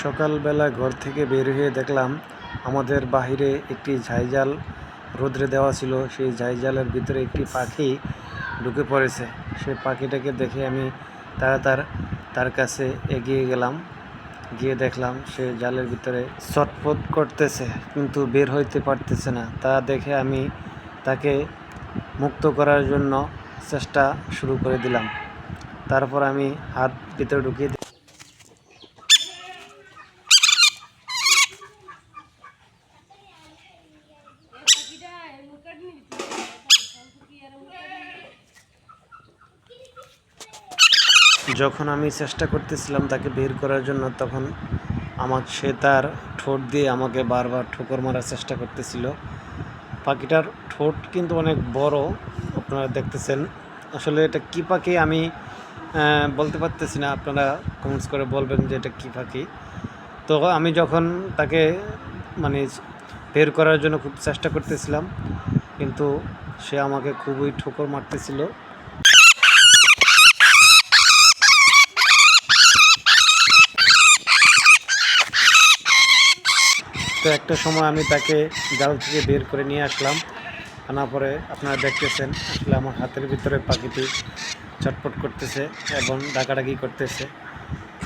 সকালবেলা ঘর থেকে বের হয়ে দেখলাম আমাদের বাহিরে একটি ঝাইজাল রোদ্রে দেওয়া ছিল। সেই ঝাইজালের ভিতরে একটি পাখি ঢুকে পড়েছে। সেই পাখিটাকে দেখে আমি তার কাছে এগিয়ে গেলাম। গিয়ে দেখলাম সে জালের ভিতরে ছটফট করতেছে, কিন্তু বের হইতে পারতেছে না। তা দেখে আমি তাকে মুক্ত করার জন্য চেষ্টা শুরু করে দিলাম। তারপর আমি হাত ভিতরে ঢুকিয়ে যখন আমি চেষ্টা করতেছিলাম তাকে বের করার জন্য, তখন সে তার ঠোঁট দিয়ে আমাকে বারবার ঠোকর মারার চেষ্টা করতেছিল। পাখিটার ঠোঁট কিন্তু অনেক বড়, আপনারা দেখতেছেন। আসলে এটা কী পাখি আমি বলতে পারতেছি না, আপনারা কমেন্টস করে বলবেন যে এটা কী পাখি। তো আমি যখন তাকে বের করার জন্য খুব চেষ্টা করতেছিলাম, কিন্তু সে আমাকে খুবই ঠোকর মারতেছিল। তো একটা সময় আমি তাকে জাল থেকে বের করে নিয়ে আসলাম। আনার পরে আপনারা দেখতেছেন আসলে আমার হাতের ভিতরে পাখিটি চটপট করতেছে এবং ডাকাডাকি করতেছে।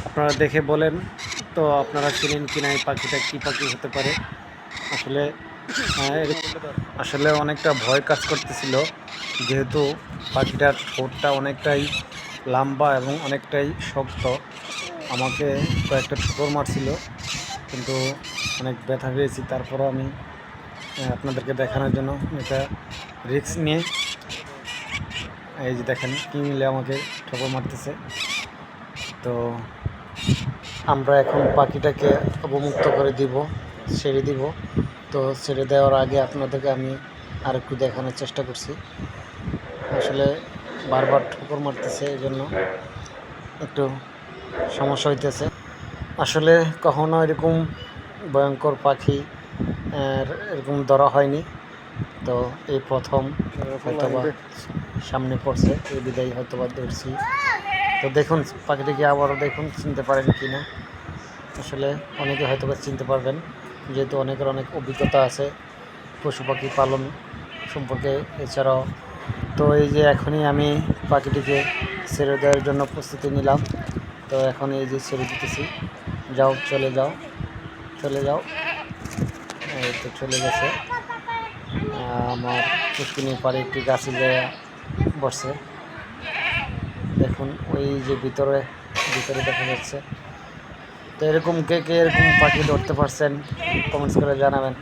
আপনারা দেখে বলেন তো আপনারা চিনেন কিনা এই পাখিটা কী পাখি হতে পারে। আসলে অনেকটা ভয় কাজ করতেছিল, যেহেতু পাখিটার ঠোঁটটা অনেকটাই লম্বা এবং অনেকটাই শক্ত। আমাকে কয়েকটা ঠোকর মারছিল, কিন্তু অনেক ব্যথা পেয়েছি। তারপরও আমি আপনাদেরকে দেখানোর জন্য এটা রিস্ক নিয়ে, এই যে দেখেন কি মিলে আমাকে ঠোকর মারতেছে। তো আমরা এখন পাখিটাকে অবমুক্ত করে ছেড়ে দিব। তো ছেড়ে দেওয়ার আগে আপনাদেরকে আমি আরেকটু দেখানোর চেষ্টা করছি। আসলে বারবার ঠোকর মারতেছে, এই জন্য একটু সমস্যা হইতেছে। আসলে কখনো এরকম ভয়ঙ্কর পাখি এরকম ধরা হয়নি, তো এই প্রথম হয়তোবা সামনে পড়ছে, এই বিদায় হয়তোবা ধরছি। তো দেখুন পাখিটিকে আবারও দেখুন, চিনতে পারেন কি না। আসলে অনেকে হয়তোবা চিনতে পারবেন, যেহেতু অনেকের অনেক অভিজ্ঞতা আছে পশু পাখি পালন সম্পর্কে। এছাড়াও তো এই যে এখনই আমি পাখিটিকে ছেড়ে দেওয়ার জন্য প্রস্তুতি নিলাম। তো এখন এই যে ছেড়ে দিতেছি, যাও চলে যাও। এই তো চলে গেছে। আমার পুষ্কিনির পাড়ে একটি গাছে যায় বসছে, দেখুন ওই যে ভিতরে দেখা যাচ্ছে। তো এরকম কে এরকম পাখি ধরতে পারছেন কমেন্টস করে জানাবেন।